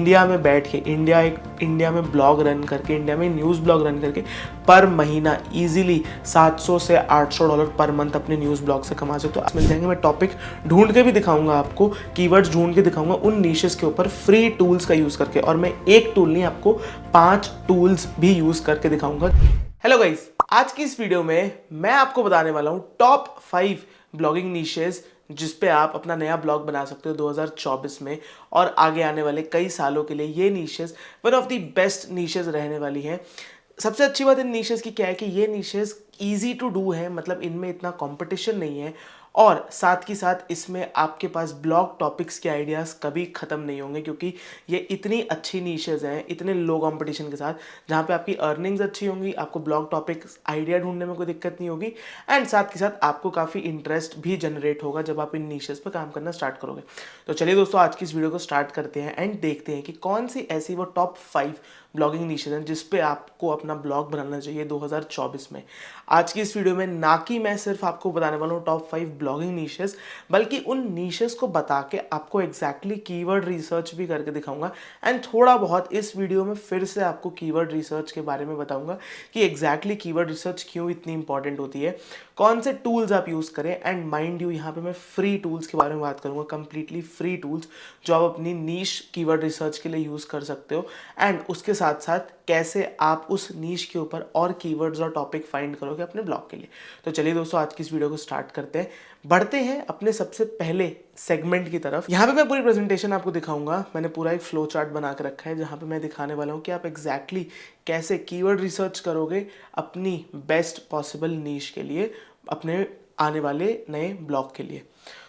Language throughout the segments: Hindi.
इंडिया में बैठ के इंडिया में ब्लॉग रन करके, इंडिया में न्यूज़ ब्लॉग रन करके पर महीना इजीली 700 से $800 पर मंथ अपने न्यूज़ ब्लॉग से कमा सकते हो। मिल जाएंगे, मैं टॉपिक ढूंढ के भी दिखाऊंगा आपको, कीवर्ड्स ढूंढ के दिखाऊंगा उन नीशेस के ऊपर फ्री टूल्स का यूज़ करके, और मैं एक टूल नहीं आपको 5 टूल्स भी यूज़ करके दिखाऊंगा। हेलो गाइस, आज की इस वीडियो में मैं आपको बताने वाला हूँ टॉप 5 ब्लॉगिंग नीशेस जिस पे आप अपना नया ब्लॉग बना सकते हो 2024 में, और आगे आने वाले कई सालों के लिए ये niches one of the best niches रहने वाली हैं। सबसे अच्छी बात इन नीशेस की क्या है कि ये नीशेस ईजी टू डू है, मतलब इनमें इतना कंपटीशन नहीं है, और साथ ही साथ इसमें आपके पास ब्लॉग टॉपिक्स के आइडियाज़ कभी ख़त्म नहीं होंगे, क्योंकि ये इतनी अच्छी नीशेज़ हैं इतने लो कंपटीशन के साथ, जहाँ पे आपकी अर्निंग्स अच्छी होंगी, आपको ब्लॉग टॉपिक्स आइडिया ढूंढने में कोई दिक्कत नहीं होगी, एंड साथ के साथ आपको काफ़ी इंटरेस्ट भी जनरेट होगा जब आप इन नीशेज़ पर काम करना स्टार्ट करोगे। तो चलिए दोस्तों, आज की इस वीडियो को स्टार्ट करते हैं एंड देखते हैं कि कौन सी ऐसी वो टॉप 5 ब्लॉगिंग नीशेज हैं जिस पे आपको अपना ब्लॉग बनाना चाहिए 2024 में। आज की इस वीडियो में ना कि मैं सिर्फ आपको बताने वाला हूँ टॉप 5 ब्लॉगिंग नीशेज, बल्कि उन नीशेज को बता के आपको एग्जैक्टली कीवर्ड रिसर्च भी करके दिखाऊंगा, एंड थोड़ा बहुत इस वीडियो में फिर से आपको कीवर्ड रिसर्च के बारे में बताऊंगा कि एग्जैक्टली कीवर्ड रिसर्च क्यों इतनी इंपॉर्टेंट होती है, कौन से टूल्स आप यूज़ करें, एंड माइंड यू यहाँ पे मैं फ्री टूल्स के बारे में बात करूँगा, कंप्लीटली फ्री टूल्स जो आप अपनी नीश कीवर्ड रिसर्च के लिए यूज़ कर सकते हो, एंड उसके साथ साथ कैसे आप उस नीश के ऊपर और कीवर्ड्स और टॉपिक फाइंड करोगे अपने ब्लॉग के लिए। तो चलिए दोस्तों, आज की इस वीडियो को स्टार्ट करते हैं, बढ़ते हैं अपने सबसे पहले सेगमेंट की तरफ। यहाँ पे मैं पूरी प्रेजेंटेशन आपको दिखाऊंगा, मैंने पूरा एक फ्लो चार्ट बना के रखा है जहाँ पे मैं दिखाने वाला हूँ कि आप एग्जैक्टली कैसे कीवर्ड रिसर्च करोगे अपनी बेस्ट पॉसिबल नीश के लिए, अपने आने वाले नए ब्लॉग के लिए।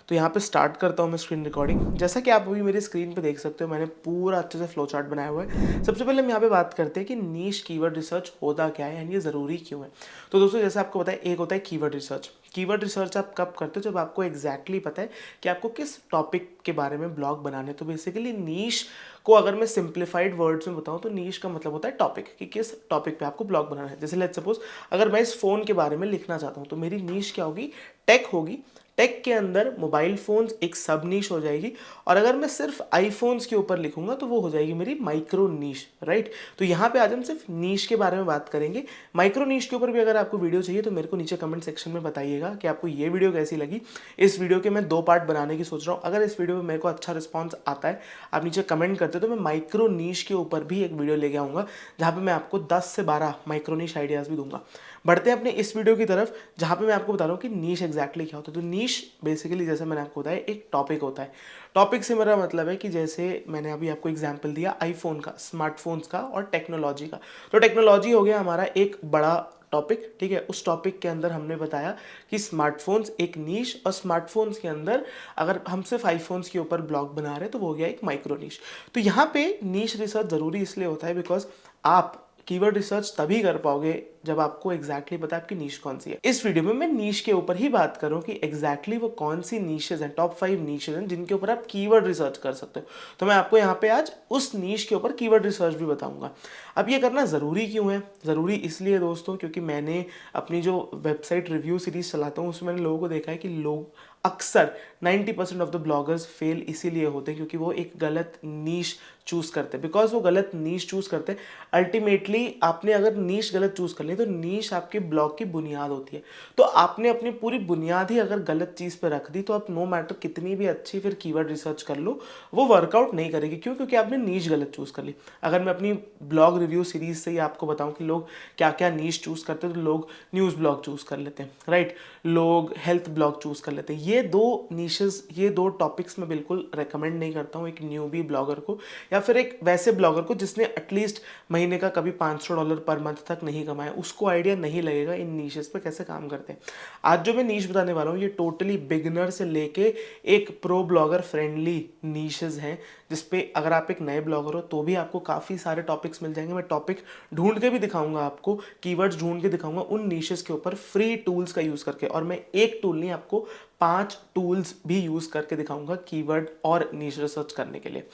तो यहाँ पे स्टार्ट करता हूँ मैं स्क्रीन रिकॉर्डिंग। जैसा कि आप अभी मेरी स्क्रीन पे देख सकते हो, मैंने पूरा अच्छे से फ्लो चार्ट बनाया हुआ है। सबसे पहले हम यहाँ पे बात करते हैं कि नीश कीवर्ड रिसर्च होता क्या है एंड ये ज़रूरी क्यों है। तो दोस्तों, जैसे आपको पता है, एक होता है कीवर्ड रिसर्च। कीवर्ड रिसर्च आप कब करते हो? जब आपको एग्जैक्टली पता है कि आपको किस टॉपिक के बारे में ब्लॉग बनाने। तो बेसिकली नीश को अगर मैं सिंप्लीफाइड वर्ड्स में बताऊं तो नीश का मतलब होता है टॉपिक, कि किस टॉपिक पे आपको ब्लॉग बनाना है। जैसे लेट्स सपोज अगर मैं इस फ़ोन के बारे में लिखना चाहता हूं तो मेरी नीश क्या होगी? टेक होगी। टेक के अंदर मोबाइल फ़ोन्स एक सब नीश हो जाएगी, और अगर मैं सिर्फ आईफोन्स के ऊपर लिखूंगा तो वो हो जाएगी मेरी माइक्रो नीश, राइट। तो यहाँ पे आज हम सिर्फ नीश के बारे में बात करेंगे। माइक्रो नीश के ऊपर भी अगर आपको वीडियो चाहिए तो मेरे को नीचे कमेंट सेक्शन में बताइएगा कि आपको ये वीडियो कैसी लगी। इस वीडियो के मैं 2 पार्ट बनाने की सोच रहा हूँ। अगर इस वीडियो में मेरे को अच्छा रिस्पॉन्स आता है, आप नीचे कमेंट करते हो, तो मैं माइक्रो नीश के ऊपर भी एक वीडियो लेके आऊँगा जहाँ पे मैं आपको 10 से 12 माइक्रो नीश आइडियाज़ भी दूंगा। बढ़ते हैं अपने इस वीडियो की तरफ, जहाँ पे मैं आपको बता रहा हूँ कि नीश एग्जैक्टली क्या होता है। तो नीश बेसिकली, जैसे मैंने आपको बताया, एक टॉपिक होता है। टॉपिक से मेरा मतलब है कि जैसे मैंने अभी आपको एग्जांपल दिया आईफोन का, स्मार्टफोन्स का और टेक्नोलॉजी का। तो टेक्नोलॉजी हो गया हमारा एक बड़ा टॉपिक, ठीक है। उस टॉपिक के अंदर हमने बताया कि स्मार्टफोन्स एक नीश, और स्मार्टफोन्स के अंदर अगर हम सिर्फ आईफोन्स के ऊपर ब्लॉग बना रहे हैं तो वो हो गया एक माइक्रो नीश। तो यहाँ पे नीश रिसर्च ज़रूरी इसलिए होता है बिकॉज आप कीवर्ड रिसर्च तभी कर पाओगे जब आपको एग्जैक्टली पता है आपकी नीश कौन सी है। इस वीडियो में मैं नीश के ऊपर ही बात करूं कि एग्जैक्टली वो कौन सी नीशेज हैं, टॉप 5 नीशेज हैं जिनके ऊपर आप कीवर्ड रिसर्च कर सकते हो। तो मैं आपको यहाँ पे आज उस नीश के ऊपर कीवर्ड रिसर्च भी बताऊंगा। अब ये करना ज़रूरी क्यों है? ज़रूरी इसलिए दोस्तों क्योंकि मैंने अपनी जो वेबसाइट रिव्यू सीरीज चलाता हूँ उसमें मैंने लोगों को देखा है कि लोग अक्सर 90% ऑफ द ब्लॉगर्स फेल इसीलिए होते हैं क्योंकि वो एक गलत नीश चूज़ करते हैं। बिकॉज वो गलत नीश चूज़ करते हैं, अल्टीमेटली आपने अगर नीश गलत चूज़ कर ली तो नीश आपके ब्लॉग की बुनियाद होती है। तो आपने अपनी पूरी बुनियाद ही अगर गलत चीज़ पर रख दी तो आप नो मैटर कितनी भी अच्छी फिर कीवर्ड रिसर्च कर लो, वो वर्कआउट नहीं करेगी। क्यों? क्योंकि आपने नीश गलत चूज़ कर ली। अगर मैं अपनी ब्लॉग रिव्यू सीरीज से ही आपको बताऊं कि लोग क्या क्या नीश चूज़ करते हैं, तो लोग न्यूज़ ब्लॉग चूज़ कर लेते हैं, राइट। लोग हेल्थ ब्लॉग चूज़ कर लेते हैं। ये 2 नीशेस, ये 2 टॉपिक्स मैं बिल्कुल रेकमेंड नहीं करता हूँ एक न्यूबी ब्लॉगर को, या फिर एक वैसे ब्लॉगर को जिसने एटलीस्ट महीने का कभी $500 पर मंथ तक नहीं कमाया। उसको आइडिया नहीं लगेगा इन नीशेस पे कैसे काम करते हैं। आज जो मैं नीश बताने वाला हूँ ये टोटली बिगिनर से लेके एक प्रो ब्लॉगर फ्रेंडली नीशेस हैं, जिसपे अगर आप एक नए ब्लॉगर हो तो भी आपको काफ़ी सारे टॉपिक्स मिल जाएंगे। मैं टॉपिक ढूंढ के भी दिखाऊंगा आपको, कीवर्ड्स ढूंढ के दिखाऊंगा उन नीशेस के ऊपर फ्री टूल्स का यूज़ करके, और मैं एक टूल नहीं आपको 5 टूल्स भी यूज़ करके दिखाऊंगा कीवर्ड और नीश रिसर्च करने के लिए।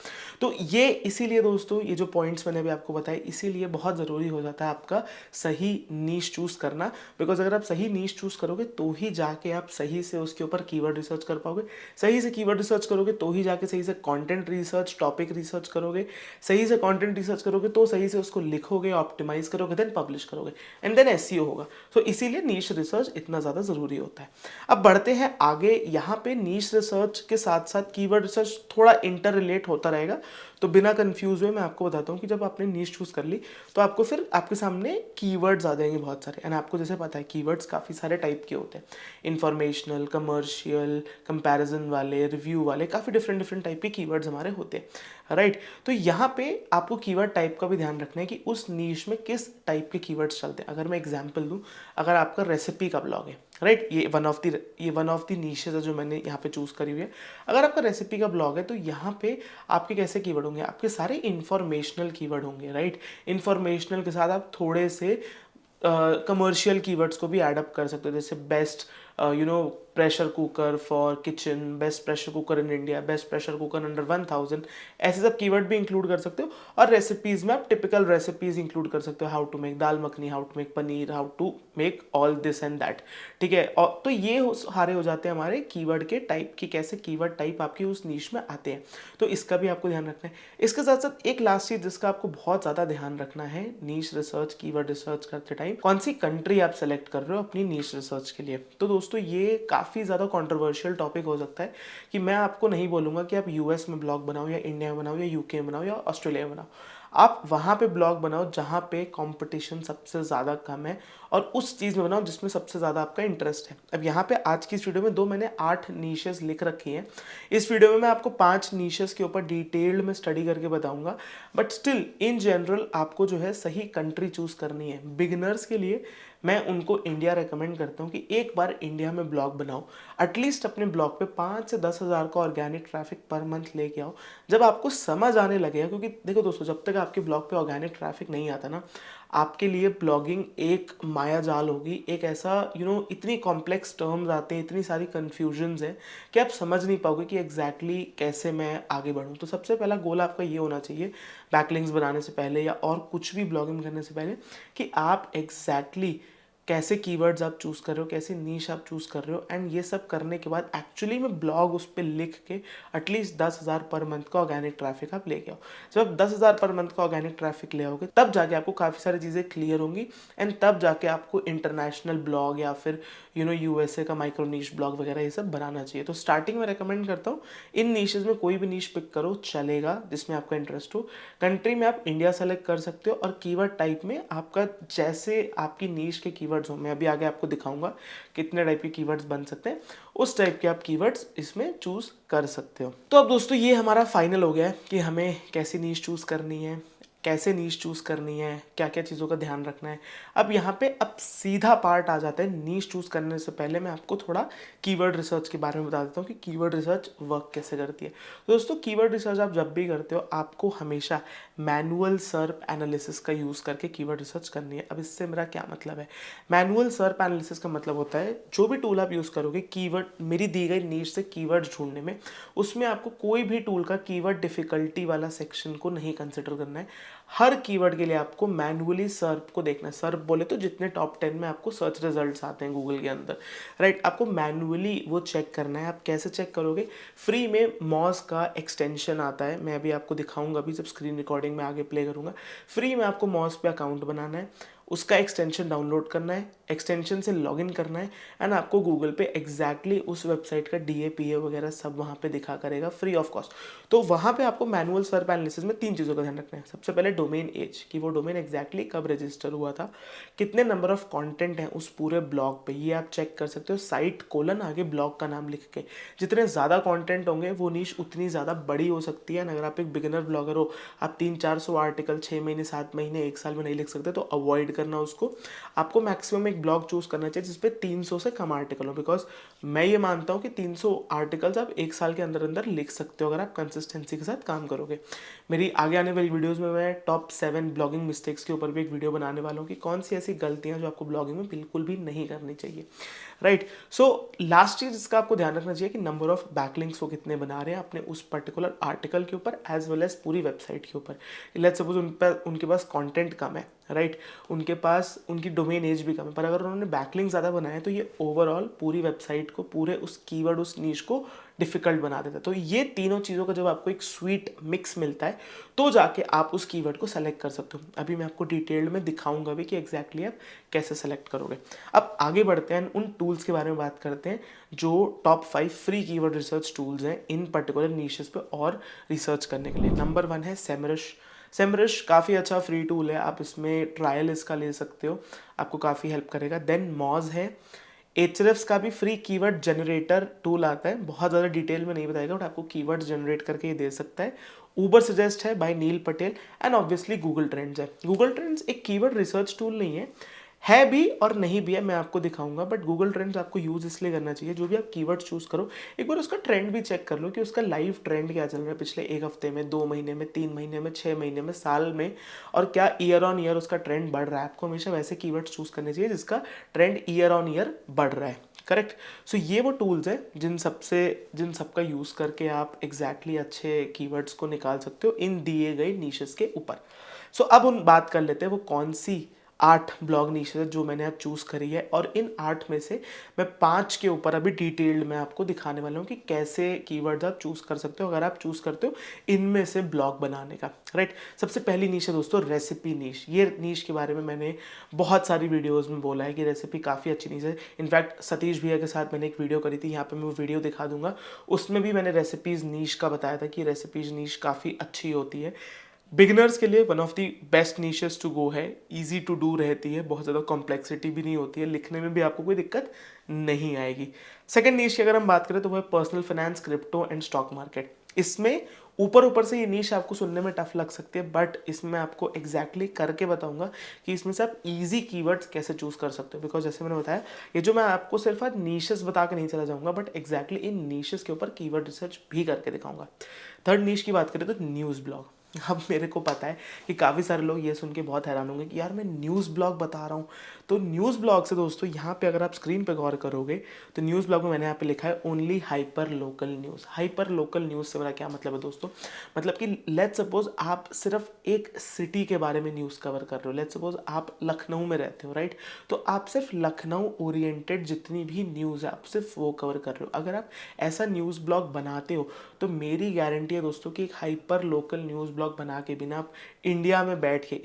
तो ये इसीलिए दोस्तों, ये जो पॉइंट्स मैंने अभी आपको बताए, इसीलिए बहुत ज़रूरी हो जाता है आपका सही नीश चूज़ करना। बिकॉज अगर आप सही नीश चूज़ करोगे तो ही जाके आप सही से उसके ऊपर कीवर्ड रिसर्च कर पाओगे। सही से कीवर्ड रिसर्च करोगे तो ही जाके सही से content research research, topic research करोगे, सही से कंटेंट रिसर्च करोगे तो सही से उसको लिखोगे, ऑप्टिमाइज करोगे, देन पब्लिश करोगे एंड देन एसईओ होगा। तो इसीलिए नीश रिसर्च इतना ज़्यादा ज़रूरी होता है। अब बढ़ते हैं आगे। यहाँ पे नीश रिसर्च के साथ साथ कीवर्ड रिसर्च थोड़ा इंटर रिलेट होता रहेगा, तो बिना कंफ्यूज हुए मैं आपको बताता हूँ कि जब आपने नीश चूज़ कर ली तो आपको फिर आपके सामने कीवर्ड्स आ जाएंगे बहुत सारे। एंड आपको जैसे पता है कीवर्ड्स काफ़ी सारे टाइप के होते हैं, इंफॉर्मेशनल, कमर्शियल, कंपैरिजन वाले, रिव्यू वाले, काफ़ी डिफरेंट डिफरेंट टाइप के कीवर्ड्स हमारे होते हैं, राइट। तो यहाँ पे आपको कीवर्ड टाइप का भी ध्यान रखना है कि उस नीश में किस टाइप के कीवर्ड्स चलते हैं। अगर मैं एग्जांपल दूँ, अगर आपका रेसिपी का ब्लॉग है, राइट, ये वन ऑफ द नीशेज है जो मैंने यहाँ पे चूज़ करी हुई है। अगर आपका रेसिपी का ब्लॉग है तो यहाँ पे आपके कैसे कीवर्ड होंगे, आपके सारे इंफॉर्मेशनल कीवर्ड होंगे, राइट। इंफॉर्मेशनल के साथ आप थोड़े से कमर्शियल कीवर्ड्स को भी ऐडअप कर सकते हो, जैसे best pressure cooker for kitchen, best pressure cooker in India, best pressure cooker under 1000, ऐसे सब कीवर्ड भी इंक्लूड कर सकते हो। और रेसिपीज में आप टिपिकल रेसिपीज इंक्लूड कर सकते हो, how to make dal makhani, how to make paneer, how to make all this and that, ठीक है। और तो ये सारे हो जाते हैं हमारे कीवर्ड के टाइप, कि कैसे कीवर्ड टाइप आपकी उस नीश में आते हैं, तो इसका भी आपको ध्यान रखना है। इसके साथ साथ एक लास्ट चीज जिसका आपको बहुत ज़्यादा ध्यान रखना है नीश रिसर्च, कीवर्ड रिसर्च करते टाइम, कौन सी कंट्री आप सेलेक्ट कर रहे हो अपनी नीश रिसर्च के लिए। तो दोस्तों ये काफ़ी ज़्यादा कंट्रोवर्शियल टॉपिक हो सकता है कि मैं आपको नहीं बोलूँगा कि आप यूएस में ब्लॉग बनाओ या इंडिया में बनाओ या यूके में बनाओ या ऑस्ट्रेलिया में बनाओ। आप वहाँ पे ब्लॉग बनाओ जहाँ पे कंपटीशन सबसे ज़्यादा कम है, और उस चीज़ में बनाओ जिसमें सबसे ज़्यादा आपका इंटरेस्ट है। अब यहाँ पे आज की इस वीडियो में मैंने 8 नीशेस लिख रखी हैं। इस वीडियो में मैं आपको 5 नीशेस के ऊपर डिटेल्ड में स्टडी करके बताऊंगा, बट स्टिल इन जनरल आपको जो है सही कंट्री चूज़ करनी है। बिगिनर्स के लिए मैं उनको इंडिया रेकमेंड करता हूँ कि एक बार इंडिया में ब्लॉग बनाओ, एटलीस्ट अपने ब्लॉग पे 5 से 10 हज़ार का ऑर्गेनिक ट्रैफिक पर मंथ लेके आओ। जब आपको समझ आने लगेगा, क्योंकि देखो दोस्तों, जब तक आपके ब्लॉग पे ऑर्गेनिक ट्रैफिक नहीं आता ना, आपके लिए ब्लॉगिंग एक माया जाल होगी, एक ऐसा इतनी कॉम्प्लेक्स टर्म्स आते हैं, इतनी सारी कन्फ्यूजन्स हैं कि आप समझ नहीं पाओगे कि एग्जैक्टली कैसे मैं आगे बढ़ूँ। तो सबसे पहला गोल आपका ये होना चाहिए बैकलिंक्स बनाने से पहले या और कुछ भी ब्लॉगिंग करने से पहले, कि आप एग्जैक्टली कैसे कीवर्ड्स आप चूज़ कर रहे हो, कैसे नीश आप चूज़ कर रहे हो, एंड ये सब करने के बाद एक्चुअली में ब्लॉग उस पर लिख के एटलीस्ट 10,000 पर मंथ का ऑर्गेनिक ट्रैफिक आप लेके आओ। जब आप 10,000 पर मंथ का ऑर्गेनिक ट्रैफिक ले आओगे तब जाके आपको काफ़ी सारी चीज़ें क्लियर होंगी, एंड तब जाके आपको इंटरनेशनल ब्लॉग या फिर यूएसए का माइक्रो नीश ब्लॉग वगैरह ये सब बनाना चाहिए। तो स्टार्टिंग में रेकमेंड करता हूँ इन नीशेज में कोई भी नीश पिक करो, चलेगा, जिसमें आपका इंटरेस्ट हो। कंट्री में आप इंडिया सेलेक्ट कर सकते हो, और कीवर्ड टाइप में आपका जैसे आपकी नीश के कीवर्ड्स हो, मैं अभी आगे आपको दिखाऊंगा कितने टाइप के कीवर्ड्स बन सकते हैं, उस टाइप के आप कीवर्ड्स इसमें चूज कर सकते हो। तो अब दोस्तों ये हमारा फाइनल हो गया है कि हमें कैसी नीश चूज करनी है, कैसे नीश चूज़ करनी है, क्या क्या चीज़ों का ध्यान रखना है। अब यहाँ पे अब सीधा पार्ट आ जाता है। नीश चूज़ करने से पहले मैं आपको थोड़ा कीवर्ड रिसर्च के बारे में बता देता हूँ कि कीवर्ड रिसर्च वर्क कैसे करती है। तो दोस्तों दोस्तों कीवर्ड रिसर्च आप जब भी करते हो आपको हमेशा मैनुअल सर्प एनालिसिस का यूज़ करके कीवर्ड रिसर्च करनी है। अब इससे मेरा क्या मतलब है? मैनुअल सर्प एनालिसिस का मतलब होता है जो भी टूल आप यूज़ करोगे कीवर्ड, मेरी दी गई नीश से कीवर्ड ढूंढने में, उसमें आपको कोई भी टूल का कीवर्ड डिफिकल्टी वाला सेक्शन को नहीं कंसिडर करना है। हर कीवर्ड के लिए आपको मैनुअली सर्प को देखना है। सर्प बोले तो जितने टॉप 10 में आपको सर्च रिजल्ट्स आते हैं गूगल के अंदर, राइट, आपको मैनुअली वो चेक करना है। आप कैसे चेक करोगे? फ्री में मॉज का एक्सटेंशन आता है, मैं अभी आपको दिखाऊंगा, अभी जब स्क्रीन रिकॉर्डिंग में आगे प्ले करूंगा। फ्री में आपको मॉज पे अकाउंट बनाना है, उसका एक्सटेंशन डाउनलोड करना है, एक्सटेंशन से लॉगिन करना है, एंड आपको गूगल पे एग्जैक्टली उस वेबसाइट का DAPA वगैरह सब वहाँ पे दिखा करेगा फ्री ऑफ कॉस्ट। तो वहाँ पे आपको मैनुअल सर्प एनालिसिस में 3 चीज़ों का ध्यान रखना है। सबसे पहले डोमेन एज, कि वो डोमेन एग्जैक्टली कब रजिस्टर हुआ था, कितने नंबर ऑफ कंटेंट हैं उस पूरे ब्लॉग पे, ये आप चेक कर सकते हो। साइट कोलन आगे ब्लॉग का नाम लिख के, जितने ज़्यादा कंटेंट होंगे वो नीश उतनी ज़्यादा बड़ी हो सकती है। अगर आप एक बिगिनर ब्लॉगर हो, आप 300-400 आर्टिकल 6 महीने 7 महीने 1 साल में नहीं लिख सकते, तो अवॉइड करना उसको। आपको मैक्सिमम एक ब्लॉग चूज करना चाहिए जिसपे 300 से कम आर्टिकल हो, बिकॉज मैं ये मानता हूँ कि 300 आर्टिकल्स आप 1 साल के अंदर अंदर लिख सकते हो अगर आप कंसिस्टेंसी के साथ काम करोगे। मेरी आगे आने वाली वीडियोस में मैं टॉप 7 ब्लॉगिंग मिस्टेक्स के ऊपर भी एक वीडियो बनाने वाला हूँ कि कौन सी ऐसी गलतियाँ जो आपको ब्लॉगिंग में बिल्कुल भी नहीं करनी चाहिए, राइट। सो लास्ट चीज जिसका आपको ध्यान रखना चाहिए कि नंबर ऑफ बैकलिंक्स वो कितने बना रहे हैं अपने उस पर्टिकुलर आर्टिकल के ऊपर एज वेल एज पूरी वेबसाइट के ऊपर। लेट्स सपोज उनके पास कंटेंट कम है, राइट, उनके पास उनकी डोमेन एज भी कम है, पर अगर उन्होंने बैकलिंक ज़्यादा बनाया तो ये ओवरऑल पूरी वेबसाइट को, पूरे उस कीवर्ड, उस नीश को डिफिकल्ट बना देता है। तो ये तीनों चीज़ों का जब आपको एक स्वीट मिक्स मिलता है तो जाके आप उस कीवर्ड को सेलेक्ट कर सकते हो। अभी मैं आपको डिटेल्ड में दिखाऊंगा भी कि एग्जैक्टली आप कैसे सेलेक्ट करोगे। अब आगे बढ़ते हैं, उन टूल्स के बारे में बात करते हैं जो top 5 free keyword research tools हैं इन पर्टिकुलर नीशेस पे और रिसर्च करने के लिए। नंबर 1 है सेमरश। सेमरश काफ़ी अच्छा फ्री टूल है, आप इसमें ट्रायल इसका ले सकते हो, आपको काफ़ी हेल्प करेगा। देन मॉज है, एचरेफ्स का भी फ्री कीवर्ड जनरेटर टूल आता है, बहुत ज़्यादा डिटेल में नहीं बताएगा बट आपको कीवर्ड जनरेट करके ये दे सकता है। ऊबर सजेस्ट है by Neil Patel and obviously Google Trends है। गूगल ट्रेंड्स एक कीवर्ड रिसर्च टूल नहीं है भी और नहीं भी है, मैं आपको दिखाऊंगा, बट गूगल ट्रेंड्स आपको यूज़ इसलिए करना चाहिए, जो भी आप कीवर्ड चूज़ करो एक बार उसका ट्रेंड भी चेक कर लो कि उसका लाइव ट्रेंड क्या चल रहा है पिछले एक हफ्ते में, 2 महीने में, 3 महीने में, 6 महीने में, साल में, और क्या ईयर ऑन ईयर उसका ट्रेंड बढ़ रहा है। आपको हमेशा वैसे कीवर्ड चूज़ करने चाहिए जिसका ट्रेंड ईयर ऑन ईयर बढ़ रहा है। करेक्ट। सो ये वो टूल्स हैं जिन सबका यूज़ करके आप एग्जैक्टली अच्छे कीवर्ड्स को निकाल सकते हो इन दिए गए नीशेस के ऊपर। सो अब उन बात कर लेते हैं वो कौन सी 8 ब्लॉग नीशेस जो मैंने आज चूज़ करी है, और इन 8 में से मैं 5 के ऊपर अभी डिटेल्ड में आपको दिखाने वाला हूँ कि कैसे कीवर्ड्स आप चूज़ कर सकते हो अगर आप चूज़ करते हो इनमें से ब्लॉग बनाने का। राइट। सबसे पहली नीश है दोस्तों रेसिपी नीश। ये नीश के बारे में मैंने बहुत सारी वीडियोज़ में बोला है कि रेसिपी काफ़ी अच्छी नीश है। इनफैक्ट सतीश भैया के साथ मैंने एक वीडियो करी थी, यहाँ पर मैं वो वीडियो दिखा दूंगा, उसमें भी मैंने रेसिपीज़ नीश का बताया था कि रेसिपीज़ नीश काफ़ी अच्छी होती है। बिगिनर्स के लिए one of the best niches to go है, इजी टू डू रहती है, बहुत ज़्यादा कॉम्प्लेक्सिटी भी नहीं होती है, लिखने में भी आपको कोई दिक्कत नहीं आएगी। सेकंड नीश की अगर हम बात करें तो वो है personal finance, crypto and stock market. इसमें ऊपर से ये नीश आपको सुनने में टफ लग सकती है, बट इसमें आपको एग्जैक्टली करके बताऊंगा कि इसमें से आप इजी कीवर्ड्स कैसे चूज कर सकते हो। बिकॉज जैसे मैंने बताया, ये जो मैं आपको सिर्फ आज नीशेस बता के नहीं चला जाऊंगा, बट एग्जैक्टली इन नीशेस के ऊपर कीवर्ड रिसर्च भी करके दिखाऊंगा। थर्ड नीश की बात करें तो न्यूज़ ब्लॉग। अब मेरे को पता है कि काफ़ी सारे लोग ये सुन के बहुत हैरान होंगे कि यार मैं न्यूज़ ब्लॉग बता रहा हूँ। तो न्यूज़ ब्लॉग से दोस्तों यहाँ पे अगर आप स्क्रीन पे गौर करोगे तो न्यूज़ ब्लॉग में मैंने यहाँ पे लिखा है only hyper local news. Hyper local news से मेरा क्या मतलब है दोस्तों, मतलब कि लेट्स सपोज आप सिर्फ एक सिटी के बारे में न्यूज़ कवर कर रहे हो। लेट्स सपोज आप लखनऊ में रहते हो, राइट, तो आप सिर्फ लखनऊ ओरिएंटेड जितनी भी न्यूज़ है आप सिर्फ वो कवर कर रहे हो। अगर आप ऐसा न्यूज़ ब्लॉग बनाते हो तो मेरी गारंटी है दोस्तों कि एक हाइपर लोकल न्यूज़ ब्लॉग बना के बिना आप इंडिया में बैठ के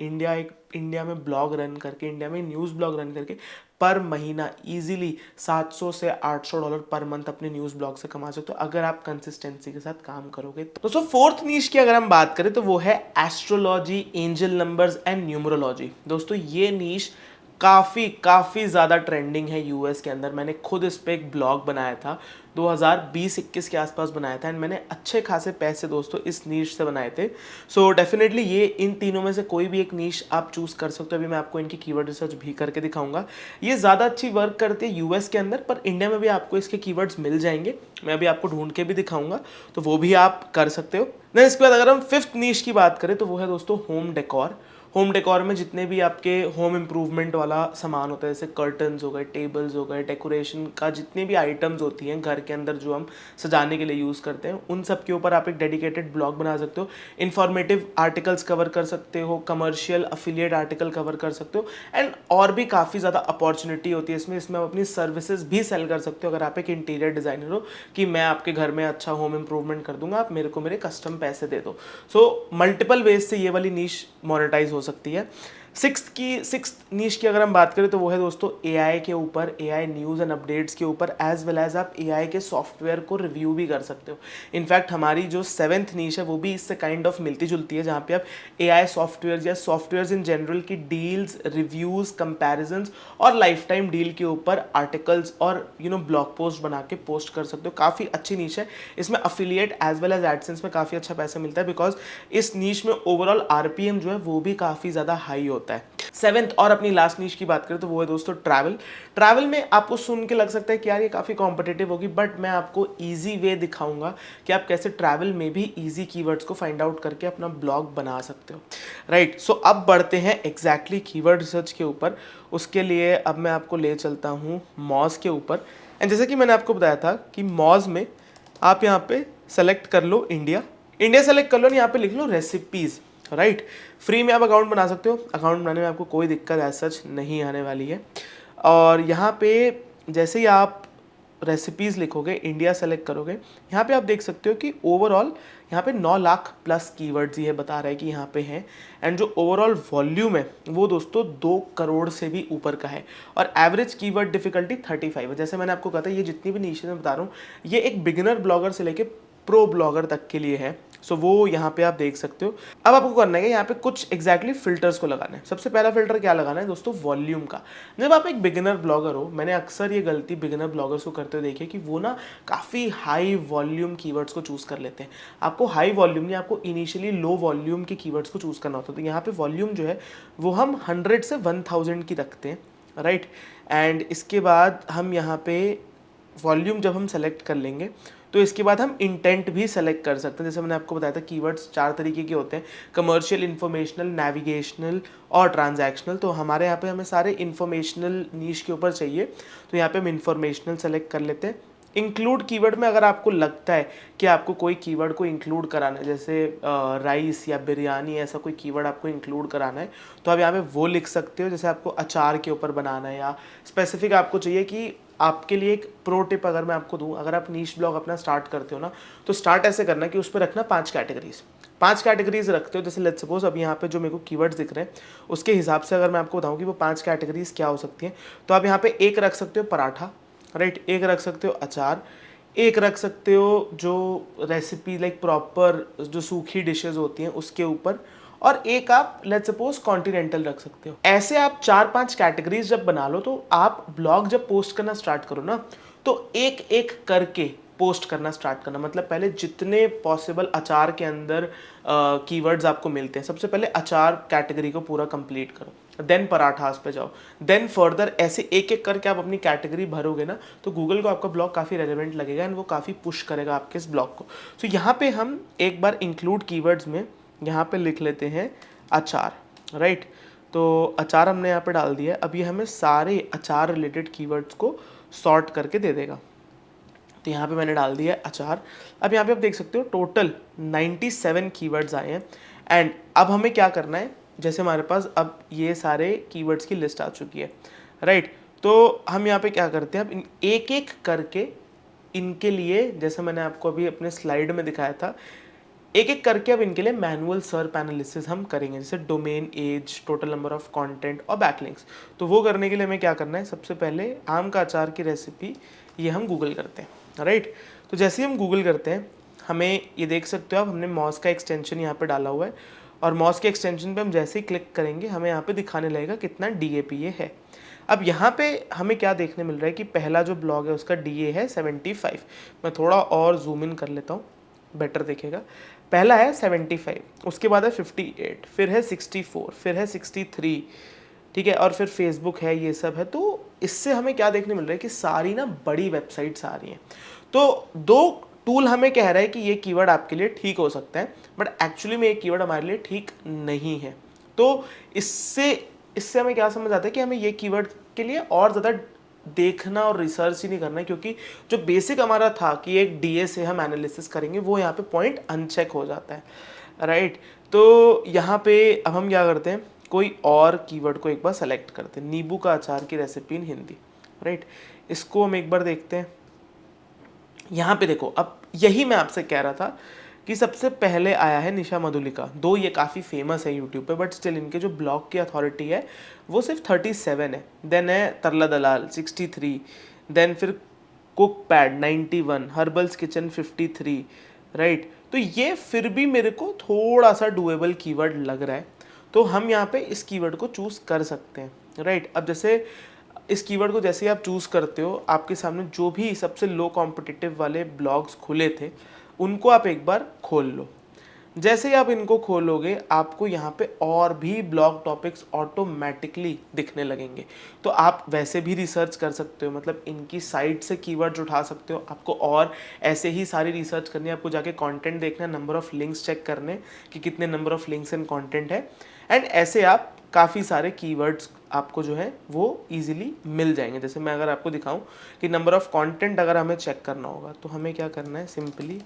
इंडिया में ब्लॉग रन करके, इंडिया में न्यूज़ ब्लॉग रन करके पर महीना इजीली 700 से 800 डॉलर पर मंथ अपने न्यूज़ ब्लॉग से कमा सकते हो अगर आप कंसिस्टेंसी के साथ काम करोगे। तो दोस्तों फोर्थ नीश की अगर हम बात करें तो वो है astrology, angel numbers and numerology. दोस्तों ये नीश काफ़ी ज़्यादा ट्रेंडिंग है यूएस के अंदर। मैंने खुद इस पर एक ब्लॉग बनाया था 2020-21 के आसपास बनाया था एंड मैंने अच्छे खासे पैसे दोस्तों इस नीश से बनाए थे। सो डेफिनेटली ये इन तीनों में से कोई भी एक नीश आप चूज़ कर सकते हो। अभी मैं आपको इनकी कीवर्ड रिसर्च भी करके दिखाऊंगा। ये ज़्यादा अच्छी वर्क करती है यूएस के अंदर, पर इंडिया में भी आपको इसके कीवर्ड्स मिल जाएंगे, मैं अभी आपको ढूंढ के भी दिखाऊंगा, तो वो भी आप कर सकते हो। देन इसके बाद अगर हम फिफ्थ नीश की बात करें तो वो है दोस्तों होम डेकोर। होम डेकोर में जितने भी आपके होम इम्प्रूवमेंट वाला सामान होता है, जैसे कर्टन्स हो गए, टेबल्स हो गए, डेकोरेशन का जितनी भी आइटम्स होती हैं घर के अंदर जो हम सजाने के लिए यूज़ करते हैं, उन सब के ऊपर आप एक डेडिकेटेड ब्लॉग बना सकते हो। इन्फॉर्मेटिव आर्टिकल्स कवर कर सकते हो, कमर्शियल अफिलिएट आर्टिकल कवर कर सकते हो, एंड और भी काफ़ी ज़्यादा अपॉर्चुनिटी होती है इसमें आप अपनी सर्विसेज भी सेल कर सकते हो। अगर आप एक इंटीरियर डिज़ाइनर हो कि मैं आपके घर में अच्छा होम इम्प्रूवमेंट कर दूंगा, आप मेरे को मेरे कस्टम पैसे दे दो। सो मल्टीपल वेज से ये वाली नीश मोनेटाइज हो सकती है। सिक्स्थ नीश की अगर हम बात करें तो वो है दोस्तों एआई के ऊपर, एआई न्यूज़ एंड अपडेट्स के ऊपर, एज वेल एज आप एआई के सॉफ्टवेयर को रिव्यू भी कर सकते हो। इनफैक्ट हमारी जो 7th नीश है वो भी इससे काइंड ऑफ मिलती जुलती है, जहाँ पे आप एआई सॉफ्टवेयर या सॉफ्टवेयर इन जनरल की डील्स, रिव्यूज़, कंपैरिजन्स और लाइफ टाइम डील के ऊपर आर्टिकल्स और ब्लॉग पोस्ट बना के पोस्ट कर सकते हो। काफ़ी अच्छी नीश है। इसमें affiliate as well as AdSense में काफ़ी अच्छा पैसा मिलता है, बिकॉज इस नीश में ओवरऑल आरपीएम जो है वो भी काफ़ी ज़्यादा हाई होता है। 7th और अपनी लास्ट नीश की बात करें तो वो है दोस्तों ट्रैवल में आपको सुन के लग सकता है कि यार ये काफ़ी कॉम्पिटिटिव होगी, बट मैं आपको ईजी वे दिखाऊंगा कि आप कैसे ट्रैवल में भी ईजी कीवर्ड्स को फाइंड आउट करके अपना ब्लॉग बना सकते हो। राइट। सो अब बढ़ते हैं एग्जैक्टली कीवर्ड रिसर्च के ऊपर। उसके लिए अब मैं आपको ले चलता हूँ मॉज के ऊपर। एंड जैसे कि मैंने आपको बताया था कि मॉज में आप यहाँ पे सेलेक्ट कर लो इंडिया सेलेक्ट कर लो, यहाँ पे लिख लो रेसिपीज़। राइट। फ्री में आप अकाउंट बना सकते हो, अकाउंट बनाने में आपको कोई दिक्कत एज सच नहीं आने वाली है। और यहाँ पे जैसे ही आप रेसिपीज़ लिखोगे, इंडिया सेलेक्ट करोगे, यहाँ पे आप देख सकते हो कि ओवरऑल यहाँ पे 9 लाख प्लस कीवर्ड्स ये बता रहा है कि यहाँ पे हैं। एंड जो ओवरऑल वॉल्यूम है वो दोस्तों 2 करोड़ से भी ऊपर का है। और एवरेज कीवर्ड डिफिकल्टी 35 है। जैसे मैंने आपको कहा था, ये जितनी भी नीशेज मैं बता रहा हूँ, ये एक बिगिनर ब्लॉगर से लेके प्रो ब्लॉगर तक के लिए है। सो वो यहाँ पे आप देख सकते हो। अब आपको करना है यहाँ पे कुछ एग्जैक्टली फिल्टर्स को लगाना है। सबसे पहला फिल्टर क्या लगाना है दोस्तों, वॉल्यूम का। जब आप एक बिगिनर ब्लॉगर हो, मैंने अक्सर ये गलती बिगिनर ब्लॉगर्स को करते हुए देखी है कि वो ना काफ़ी हाई वॉल्यूम कीवर्ड्स को चूज़ कर लेते हैं। आपको हाई वॉल्यूम नहीं, आपको इनिशियली लो वॉल्यूम के कीवर्ड्स को चूज़ करना होता है। तो यहाँ पे वॉल्यूम जो है वो हम 100 से 1000 की रखते हैं, राइट। एंड इसके बाद हम यहाँ पे वॉल्यूम जब हम सेलेक्ट कर लेंगे तो इसके बाद हम इंटेंट भी सेलेक्ट कर सकते हैं। जैसे मैंने आपको बताया था, कीवर्ड्स 4 तरीके के होते हैं, कमर्शियल, इन्फॉर्मेशनल, नेविगेशनल और ट्रांजैक्शनल। तो हमारे यहाँ पे हमें सारे इन्फॉर्मेशनल नीश के ऊपर चाहिए, तो यहाँ पे हम इन्फॉर्मेशनल सेलेक्ट कर लेते हैं। इंक्लूड कीवर्ड में अगर आपको लगता है कि आपको कोई कीवर्ड को इंक्लूड कराना है, जैसे राइस या बिरयानी, ऐसा कोई कीवर्ड आपको इंक्लूड कराना है, तो आप यहाँ पे वो लिख सकते हो। जैसे आपको अचार के ऊपर बनाना है या स्पेसिफिक आपको चाहिए कि आपके लिए एक प्रो टिप अगर मैं आपको दूं, अगर आप नीश ब्लॉग अपना स्टार्ट करते हो ना, तो स्टार्ट ऐसे करना कि उस पर रखना 5 कैटेगरीज। 5 कैटेगरीज रखते हो। जैसे लेट्स सपोज अभी यहाँ पे जो मेरे को कीवर्ड्स दिख रहे हैं उसके हिसाब से अगर मैं आपको बताऊँ कि वो 5 कैटेगरीज क्या हो सकती हैं, तो आप यहाँ पे एक रख सकते हो पराठा, राइट, एक रख सकते हो अचार, एक रख सकते हो जो रेसिपी लाइक प्रॉपर जो सूखी डिशेज होती हैं उसके ऊपर, और एक आप लेट्स सपोज कॉन्टिनेंटल रख सकते हो। ऐसे आप 4-5 कैटेगरीज जब बना लो, तो आप ब्लॉग जब पोस्ट करना स्टार्ट करो ना, तो एक एक करके पोस्ट करना स्टार्ट करना। मतलब पहले जितने पॉसिबल अचार के अंदर कीवर्ड्स आपको मिलते हैं, सबसे पहले अचार कैटेगरी को पूरा कंप्लीट करो, देन पराठास पे जाओ, देन फर्दर ऐसे एक एक करके आप अपनी कैटेगरी भरोगे ना, तो गूगल को आपका ब्लॉग काफ़ी रेलेवेंट लगेगा एंड वो काफ़ी पुश करेगा आपके इस ब्लॉग को। तो यहाँ पे हम एक बार इंक्लूड कीवर्ड्स में यहाँ पे लिख लेते हैं अचार, राइट। तो अचार हमने यहाँ पे डाल दिया है। अब ये हमें सारे अचार रिलेटेड कीवर्ड्स को सॉर्ट करके दे देगा। तो यहाँ पे मैंने डाल दिया है अचार। अब यहाँ पे आप देख सकते हो टोटल 97 कीवर्ड्स आए हैं। एंड अब हमें क्या करना है, जैसे हमारे पास अब ये सारे कीवर्ड्स की लिस्ट आ चुकी है, राइट। तो हम यहाँ पे क्या करते हैं, अब एक एक करके इनके लिए, जैसे मैंने आपको अभी अपने स्लाइड में दिखाया था, एक एक करके अब इनके लिए मैनुअल सर्प एनालिसिस हम करेंगे। जैसे domain, age, total number of content और बैकलिंक्स। तो वो करने के लिए हमें क्या करना है, सबसे पहले आम का अचार की रेसिपी ये हम गूगल करते हैं, राइट। तो जैसे ही हम गूगल करते हैं, हमें ये देख सकते हो आप, हमने मॉस का एक्सटेंशन यहाँ पे डाला हुआ है, और मॉस के एक्सटेंशन पे हम जैसे ही क्लिक करेंगे हमें यहाँ पे दिखाने लगेगा कितना DAP ये है। अब यहाँ पे हमें क्या देखने मिल रहा है कि पहला जो ब्लॉग है उसका DA है 75। मैं थोड़ा और जूम इन कर लेता हूँ, बेटर दिखेगा। पहला है 75, उसके बाद है 58, फिर है 64, फिर है 63, ठीक है, और फिर फेसबुक है, ये सब है। तो इससे हमें क्या देखने मिल रहा है कि सारी ना बड़ी वेबसाइट्स आ रही हैं। तो दो टूल हमें कह रहा है कि ये कीवर्ड आपके लिए ठीक हो सकता है, बट एक्चुअली में ये कीवर्ड हमारे लिए ठीक नहीं है। तो इससे इससे हमें क्या समझ आता है कि हमें ये कीवर्ड के लिए और ज़्यादा देखना और रिसर्च ही नहीं करना है, क्योंकि जो बेसिक हमारा था कि एक DA से हम एनालिसिस करेंगे, वो यहाँ पे पॉइंट अनचेक हो जाता है, राइट। तो यहाँ पे अब हम क्या करते हैं, कोई और कीवर्ड को एक बार सेलेक्ट करते हैं, नींबू का अचार की रेसिपी इन हिंदी, राइट। इसको हम एक बार देखते हैं। यहाँ पे देखो, अब यही मैं आपसे कह रहा था कि सबसे पहले आया है निशा मधुलिका। दो ये काफ़ी फेमस है यूट्यूब पे, बट स्टिल इनके जो ब्लॉग की अथॉरिटी है वो सिर्फ 37 है। देन है तरला दलाल 63, देन फिर cook pad 91, herbals kitchen 53, right. तो ये फिर भी मेरे को थोड़ा सा डुएबल कीवर्ड लग रहा है, तो हम यहाँ पे इस कीवर्ड को चूज़ कर सकते हैं, राइट। अब जैसे इस कीवर्ड को जैसे ही आप चूज़ करते हो, आपके सामने जो भी सबसे लो कॉम्पिटिटिव वाले ब्लॉग्स खुले थे उनको आप एक बार खोल लो। जैसे ही आप इनको खोलोगे, आपको यहाँ पे और भी ब्लॉग टॉपिक्स ऑटोमेटिकली दिखने लगेंगे। तो आप वैसे भी रिसर्च कर सकते हो, मतलब इनकी साइट से कीवर्ड्स उठा सकते हो। आपको और ऐसे ही सारी रिसर्च करनी है, आपको जाके कंटेंट देखना है, नंबर ऑफ लिंक्स चेक करने कि कितने number of links and content है, एंड ऐसे आप काफ़ी सारे कीवर्ड्स आपको जो है वो इजीली मिल जाएंगे। जैसे मैं अगर आपको दिखाऊं कि नंबर ऑफ कंटेंट अगर हमें चेक करना होगा, तो हमें क्या करना है, सिंपली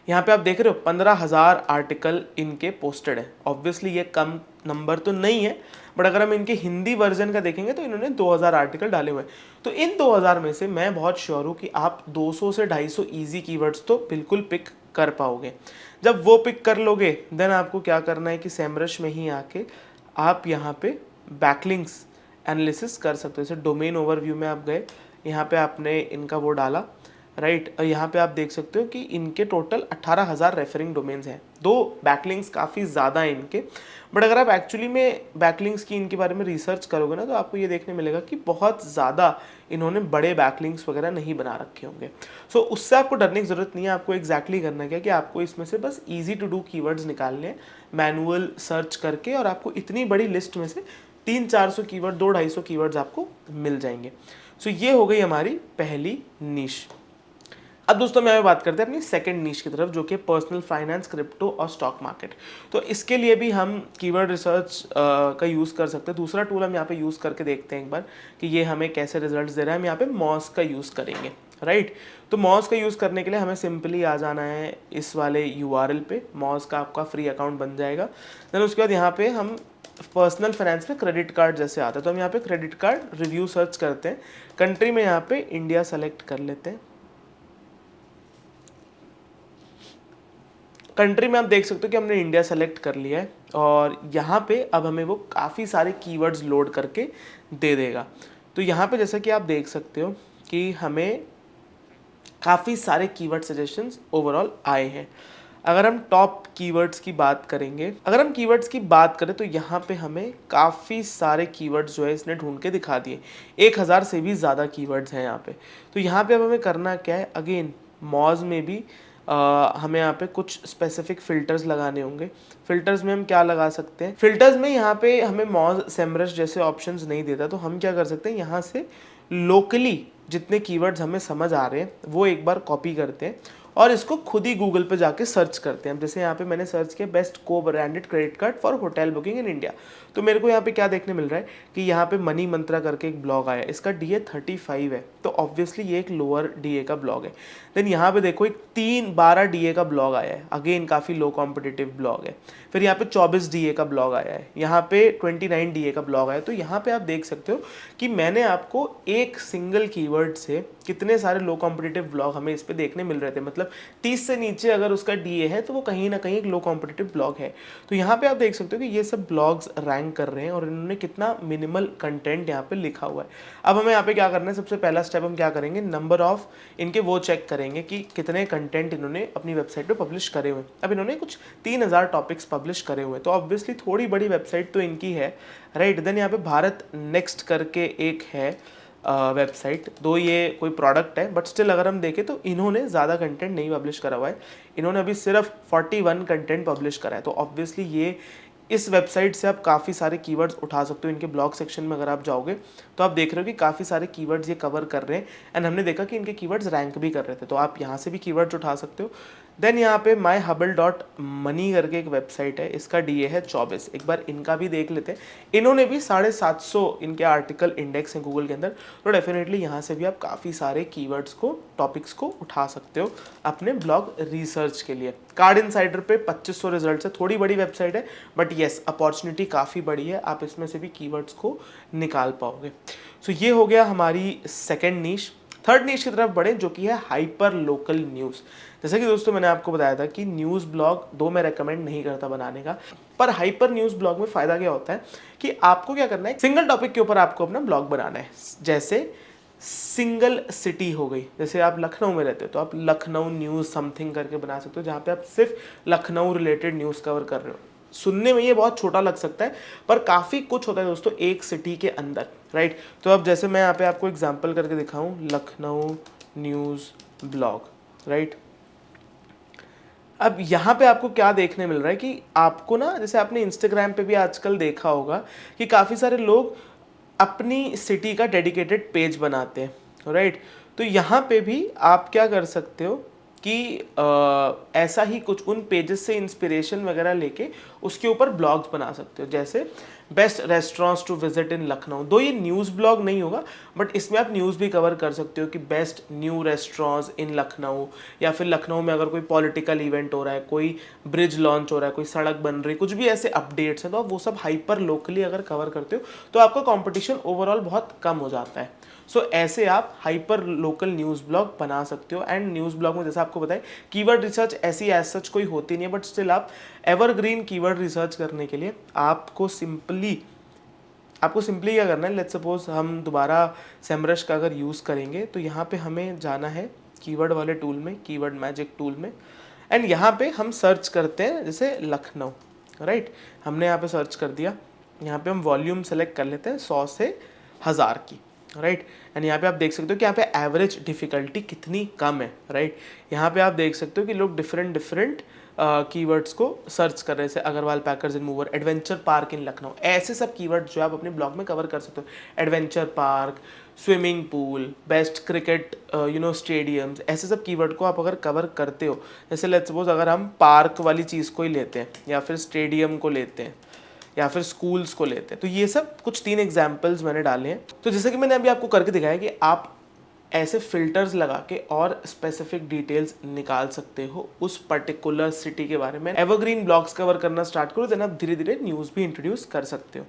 यहाँ पे आप देख रहे हो 15,000 आर्टिकल इनके पोस्टेड है। ऑब्वियसली ये कम नंबर तो नहीं है, बट अगर हम इनके हिंदी वर्जन का देखेंगे तो इन्होंने 2000 आर्टिकल डाले हुए हैं। तो इन 2000 में से मैं बहुत श्योर हूँ कि आप 200 से 250 ईजी कीवर्ड्स तो बिल्कुल पिक कर पाओगे। जब वो पिक कर लोगे देन आपको क्या करना है कि सेमरश में ही आके आप यहाँ पे बैकलिंक्स एनालिसिस कर सकते हो। जैसे डोमेन ओवरव्यू में आप गए, यहाँ पे आपने इनका वो डाला, राइट। यहाँ पे आप देख सकते हो कि इनके टोटल 18,000 रेफरिंग डोमेन्स हैं। दो बैकलिंक्स काफ़ी ज़्यादा हैं इनके, बट अगर आप एक्चुअली में बैकलिंक्स की इनके बारे में रिसर्च करोगे ना तो आपको ये देखने मिलेगा कि बहुत ज़्यादा इन्होंने बड़े बैकलिंक्स वगैरह नहीं बना रखे होंगे। सो उससे आपको डरने की ज़रूरत नहीं है। आपको एग्जैक्टली करना क्या कि आपको इसमें से बस ईजी टू डू कीवर्ड्स निकालने हैं मैनुअल सर्च करके, और आपको इतनी बड़ी लिस्ट में से 300-400 कीवर्ड, 200-250 कीवर्ड्स आपको मिल जाएंगे। सो ये हो गई हमारी पहली नीश। अब दोस्तों मैं यहाँ बात करते हैं अपनी सेकंड नीश की तरफ, जो कि पर्सनल फाइनेंस, क्रिप्टो और स्टॉक मार्केट। तो इसके लिए भी हम कीवर्ड रिसर्च का यूज़ कर सकते हैं। दूसरा टूल हम यहाँ पे यूज़ करके देखते हैं एक बार कि ये हमें कैसे रिजल्ट्स दे रहा है। हम यहाँ पे मॉज का यूज़ करेंगे, राइट। तो मॉज का यूज़ करने के लिए हमें सिंपली आ जाना है इस वाले URL पे। मॉज का आपका फ्री अकाउंट बन जाएगा। देन उसके बाद यहाँ पे हम पर्सनल फाइनेंस में क्रेडिट कार्ड जैसे आता है तो हम यहाँ पे क्रेडिट कार्ड रिव्यू सर्च करते हैं। कंट्री में यहाँ पे इंडिया सेलेक्ट कर लेते हैं। कंट्री में आप देख सकते हो कि हमने इंडिया सेलेक्ट कर लिया है, और यहाँ पे अब हमें वो काफ़ी सारे कीवर्ड्स लोड करके दे देगा। तो यहाँ पे जैसा कि आप देख सकते हो कि हमें काफ़ी सारे कीवर्ड सजेशंस ओवरऑल आए हैं। अगर हम टॉप कीवर्ड्स की बात करेंगे, अगर हम कीवर्ड्स की बात करें तो यहाँ पे हमें काफ़ी सारे कीवर्ड्स जो है इसने ढूंढ के दिखा दिए। 1000 से भी ज़्यादा कीवर्ड्स हैं यहाँ पे। तो यहाँ पे अब हमें करना क्या है, अगेन मॉज में भी हमें यहाँ पे कुछ स्पेसिफिक फ़िल्टर्स लगाने होंगे। फ़िल्टर्स में हम क्या लगा सकते हैं, फ़िल्टर्स में यहाँ पे हमें मॉज, सेमरश जैसे ऑप्शंस नहीं देता, तो हम क्या कर सकते हैं, यहाँ से लोकली जितने कीवर्ड्स हमें समझ आ रहे हैं वो एक बार कॉपी करते हैं और इसको खुद ही गूगल पे जाके सर्च करते हैं। जैसे यहाँ पे मैंने सर्च किया बेस्ट को branded credit card for hotel booking in India, तो मेरे को यहाँ पे क्या देखने मिल रहा है कि यहाँ पे मनी मंत्रा करके एक ब्लॉग आया, इसका DA 35 है, तो ऑब्वियसली ये एक लोअर DA का ब्लॉग है। देन यहाँ पे देखो एक 12 DA का ब्लॉग आया है, अगेन काफ़ी लो कॉम्पिटिटिव ब्लॉग है। फिर यहाँ पे 24 DA का ब्लॉग आया है, यहाँ पे 29 DA का ब्लॉग आया है। तो यहाँ पे आप देख सकते हो कि मैंने आपको एक सिंगल कीवर्ड से कितने सारे लो कॉम्पिटिटिव ब्लॉग हमें इस पे देखने मिल रहे थे। मतलब 30 से नीचे अगर उसका DA है तो वो कहीं ना कहीं एक लो कॉम्पिटिटिव ब्लॉग है। तो यहाँ पे आप देख सकते हो कि ये सब ब्लॉग्स रैंक कर रहे हैं और इन्होंने कितना मिनिमल कंटेंट यहाँ पे लिखा हुआ है। अब हमें यहाँ पे क्या करना है, सबसे पहला स्टेप हम क्या करेंगे, नंबर ऑफ इनके वो चेक करेंगे कि कितने कंटेंट इन्होंने अपनी वेबसाइट पे पब्लिश करे हुए हैं। अब इन्होंने कुछ 3000 टॉपिक्स पब्लिश करे हुए हैं, तो ऑब्वियसली थोड़ी बड़ी वेबसाइट तो इनकी है, राइट। देन यहाँ पे भारत नेक्स्ट करके एक है वेबसाइट, दो ये कोई प्रोडक्ट है बट स्टिल अगर हम देखें तो इन्होंने ज़्यादा कंटेंट नहीं पब्लिश करा हुआ है। इन्होंने अभी सिर्फ 41 कंटेंट पब्लिश करा है। तो ऑब्वियसली ये इस वेबसाइट से आप काफ़ी सारे कीवर्ड्स उठा सकते हो। इनके ब्लॉग सेक्शन में अगर आप जाओगे तो आप देख रहे हो कि काफ़ी सारे कीवर्ड्स ये कवर कर रहे हैं एंड हमने देखा कि इनके कीवर्ड्स रैंक भी कर रहे थे, तो आप यहाँ से भी कीवर्ड्स उठा सकते हो। देन यहाँ पे myhubble.money करके एक वेबसाइट है, इसका DA है 24। एक बार इनका भी देख लेते हैं। इन्होंने भी 750 इनके आर्टिकल इंडेक्स हैं गूगल के अंदर, तो डेफिनेटली यहाँ से भी आप काफ़ी सारे कीवर्ड्स को, टॉपिक्स को उठा सकते हो अपने ब्लॉग रिसर्च के लिए। कार्ड इनसाइडर पे 2500 रिजल्ट है, थोड़ी बड़ी वेबसाइट है बट येस अपॉर्चुनिटी काफ़ी बड़ी है, आप इसमें से भी कीवर्ड्स को निकाल पाओगे। सो ये हो गया हमारी सेकेंड नीश। थर्ड नीश की तरफ बढ़े जो कि है हाइपर लोकल न्यूज़। जैसा कि दोस्तों मैंने आपको बताया था कि न्यूज़ ब्लॉग दो मैं रेकमेंड नहीं करता बनाने का, पर हाइपर न्यूज़ ब्लॉग में फ़ायदा क्या होता है कि आपको क्या करना है, सिंगल टॉपिक के ऊपर आपको अपना ब्लॉग बनाना है। जैसे सिंगल सिटी हो गई, जैसे आप लखनऊ में रहते हो तो आप लखनऊ न्यूज़ समथिंग करके बना सकते हो, जहाँ पे आप सिर्फ लखनऊ रिलेटेड न्यूज़ कवर कर रहे हो। सुनने में ये बहुत छोटा लग सकता है पर काफ़ी कुछ होता है दोस्तों एक सिटी के अंदर, राइट। तो अब जैसे मैं यहाँ पे आपको एग्जांपल करके दिखाऊं, लखनऊ न्यूज़ ब्लॉग, राइट। अब यहाँ पे आपको क्या देखने मिल रहा है कि आपको ना, जैसे आपने इंस्टाग्राम पे भी आजकल देखा होगा कि काफ़ी सारे लोग अपनी सिटी का डेडिकेटेड पेज बनाते हैं, राइट। तो यहाँ पे भी आप क्या कर सकते हो कि ऐसा ही कुछ उन पेजेस से इंस्पिरेशन वगैरह लेके उसके ऊपर ब्लॉग्स बना सकते हो। जैसे best restaurants to visit in Lucknow, दो ये न्यूज़ ब्लॉग नहीं होगा बट इसमें आप न्यूज़ भी कवर कर सकते हो कि बेस्ट न्यू रेस्टोरेंट्स इन लखनऊ, या फिर लखनऊ में अगर कोई पॉलिटिकल इवेंट हो रहा है, कोई ब्रिज लॉन्च हो रहा है, कोई सड़क बन रही है, कुछ भी ऐसे अपडेट्स हैं तो आप वो सब हाइपर लोकली अगर कवर करते हो तो आपका कंपटीशन ओवरऑल बहुत कम हो जाता है। सो ऐसे आप हाइपर लोकल न्यूज़ ब्लॉग बना सकते हो। एंड न्यूज़ ब्लॉग में जैसे आपको बताएं कीवर्ड रिसर्च ऐसी एज सच कोई होती नहीं है, बट स्टिल आप एवरग्रीन कीवर्ड रिसर्च करने के लिए आपको सिंपली क्या करना है, लेट्स सपोज हम दोबारा सेमरश का अगर यूज़ करेंगे तो यहाँ पे हमें जाना है कीवर्ड वाले टूल में, कीवर्ड मैजिक टूल में, एंड यहाँ पे हम सर्च करते हैं जैसे लखनऊ, राइट। हमने यहाँ पे सर्च कर दिया, यहाँ पे हम वॉल्यूम सेलेक्ट कर लेते हैं 100 से 1000 की, राइट। एंड यहाँ पे आप देख सकते हो कि यहाँ पे एवरेज डिफ़िकल्टी कितनी कम है, राइट। यहाँ पे आप देख सकते हो कि लोग डिफरेंट कीवर्ड्स को सर्च कर रहे हैं, जैसे Agarwal packers and mover, adventure park in Lucknow, ऐसे सब कीवर्ड्स जो आप अपने ब्लॉग में कवर कर सकते हो। Adventure park, swimming pool, best cricket stadiums, ऐसे सब कीवर्ड को आप अगर कवर करते हो, जैसे लेट्स सपोज अगर हम पार्क वाली चीज़ को ही लेते हैं या फिर स्टेडियम को लेते हैं या फिर स्कूल्स को लेते हैं, तो ये सब कुछ 3 एग्जाम्पल्स मैंने डाले हैं। तो जैसे कि मैंने अभी आपको करके दिखाया कि आप ऐसे फिल्टर्स लगा के और स्पेसिफिक डिटेल्स निकाल सकते हो उस पर्टिकुलर सिटी के बारे में। एवरग्रीन ब्लॉग्स कवर करना स्टार्ट करो, देन आप धीरे धीरे न्यूज़ भी इंट्रोड्यूस कर सकते हो।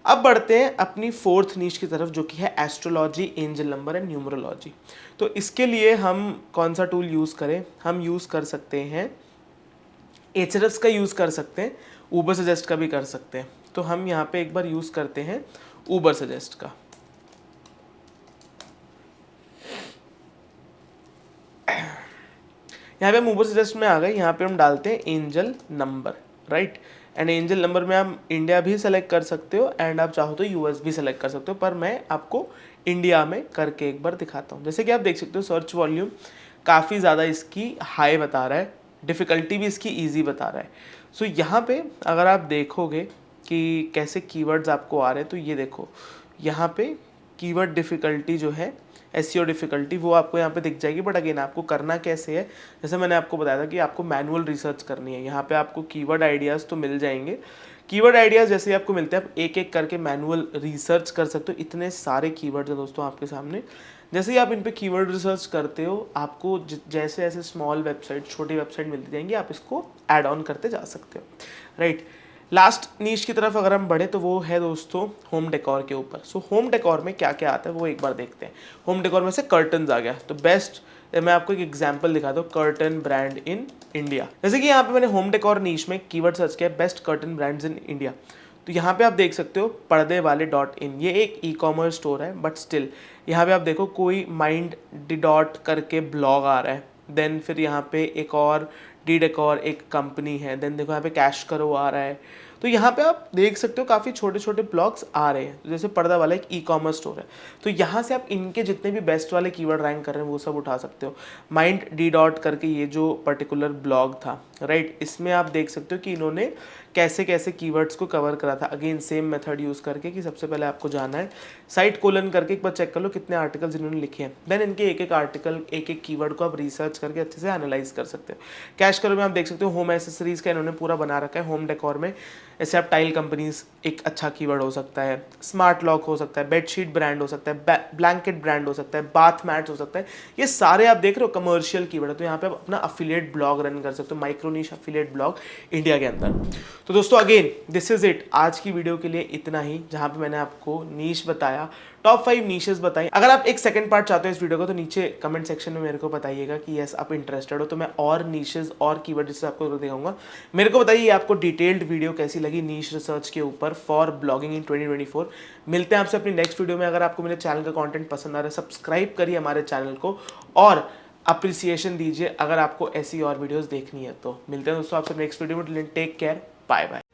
अब बढ़ते हैं अपनी 4th नीश की तरफ, जो कि है astrology, angel number and numerology. तो इसके लिए हम कौन सा टूल यूज़ करें? हम यूज़ कर सकते हैं एचरएफ्स का यूज़ कर सकते हैं, ऊबर सजेस्ट का भी कर सकते हैं। तो हम यहाँ पे एक बार यूज़ करते हैं ऊबर सजेस्ट का। यहाँ पे हम ऊबर सजेस्ट में आ गए, यहाँ पे हम डालते हैं angel number, right. And angel number में आप इंडिया भी सेलेक्ट कर सकते हो एंड आप चाहो तो यूएस भी सेलेक्ट कर सकते हो, पर मैं आपको इंडिया में करके एक बार दिखाता हूँ। जैसे कि आप देख सकते हो सर्च वॉल्यूम काफ़ी ज़्यादा इसकी हाई बता रहा है, डिफ़िकल्टी भी इसकी ईजी बता रहा है। सो यहाँ पे अगर आप देखोगे कि कैसे कीवर्ड्स आपको आ रहे हैं, तो ये देखो यहाँ पे कीवर्ड डिफ़िकल्टी जो है, एसईओ डिफ़िकल्टी, वो आपको यहाँ पे दिख जाएगी। बट अगेन आपको करना कैसे है, जैसे मैंने आपको बताया था कि आपको मैनुअल रिसर्च करनी है। यहाँ पे आपको कीवर्ड आइडियाज़ तो मिल जाएंगे, कीवर्ड आइडियाज़ जैसे आपको मिलते हैं आप एक एक करके मैनुअल रिसर्च कर सकते हो। इतने सारे कीवर्ड्स हैं दोस्तों आपके सामने। जैसे ही आप इन पे कीवर्ड रिसर्च करते हो, आपको जैसे ऐसे स्मॉल वेबसाइट, छोटी वेबसाइट मिलती जाएंगी, आप इसको ऐड ऑन करते जा सकते हो, राइट। लास्ट नीश की तरफ अगर हम बढ़े तो वो है दोस्तों होम डेकोर के ऊपर। सो होम डेकोर में क्या क्या आता है वो एक बार देखते हैं। होम डेकोर में से कर्टन्स आ गया, तो बेस्ट, मैं आपको एक एग्जांपल दिखाता हूँ, कर्टन ब्रांड इन इंडिया। जैसे कि यहाँ पे मैंने होम डेकोर नीश में कीवर्ड सर्च किया best curtain brands in India, तो यहाँ पे आप देख सकते हो पर्दे वाले .in, ये एक ई-कॉमर्स स्टोर है, बट स्टिल यहाँ पे आप देखो कोई माइंड डी डॉट करके ब्लॉग आ रहा है। देन फिर यहाँ पे एक और डी डेकोर एक कंपनी है, देन देखो यहाँ पे कैश करो आ रहा है। तो यहाँ पे आप देख सकते हो काफ़ी छोटे छोटे ब्लॉग्स आ रहे हैं। जैसे पर्दा वाला एक ई-कॉमर्स स्टोर है, तो यहाँ से आप इनके जितने भी बेस्ट वाले कीवर्ड रैंक कर रहे हैं वो सब उठा सकते हो। माइंड डी डॉट करके ये जो पर्टिकुलर ब्लॉग था, राइट, इसमें आप देख सकते हो कि इन्होंने कैसे कैसे कीवर्ड्स को कवर करा था। अगेन सेम मेथड यूज़ करके कि सबसे पहले आपको जाना है साइट कोलन करके एक बार चेक कर लो कितने आर्टिकल्स इन्होंने लिखे हैं। देन इनके एक एक आर्टिकल, एक एक कीवर्ड को आप रिसर्च करके अच्छे से एनालाइज कर सकते हो। कैश करो में आप देख सकते हो होम एसेसरीज का इन्होंने पूरा बना रखा है। होम डेकोर में ऐसे आप टाइल कंपनीज एक अच्छा कीवर्ड हो सकता है, स्मार्ट लॉक हो सकता है, बेडशीट ब्रांड हो सकता है, ब्लैंकेट ब्रांड हो सकता है, बाथ मैट्स हो सकता है। ये सारे आप देख रहे हो कमर्शियल कीवर्ड है, तो यहाँ पे आप अपना अफिलिएट ब्लॉग रन कर सकते हो, माइक्रो नीश अफिलिएट ब्लॉग इंडिया के अंदर। तो दोस्तों अगेन दिस इज इट, आज की वीडियो के लिए इतना ही, जहाँ पे मैंने आपको नीश बताया, टॉप 5 नीशेस बताई। अगर आप एक सेकंड पार्ट चाहते हो इस वीडियो को तो नीचे कमेंट सेक्शन में मेरे को बताइएगा कि यस आप इंटरेस्टेड हो, तो मैं और नीशेस और कीवर्ड जिससे आपको दिखाऊंगा। मेरे को बताइए आपको डिटेल्ड वीडियो कैसी लगी नीश रिसर्च के ऊपर फॉर ब्लॉगिंग इन 2024। मिलते हैं आपसे अपनी नेक्स्ट वीडियो में। अगर आपको मेरे चैनल का कंटेंट पसंद आ रहा है, सब्सक्राइब करिए हमारे चैनल को और अप्रिसिएशन दीजिए अगर आपको ऐसी और वीडियोस देखनी है तो। मिलते हैं दोस्तों आपसे नेक्स्ट वीडियो में। Take care, bye bye.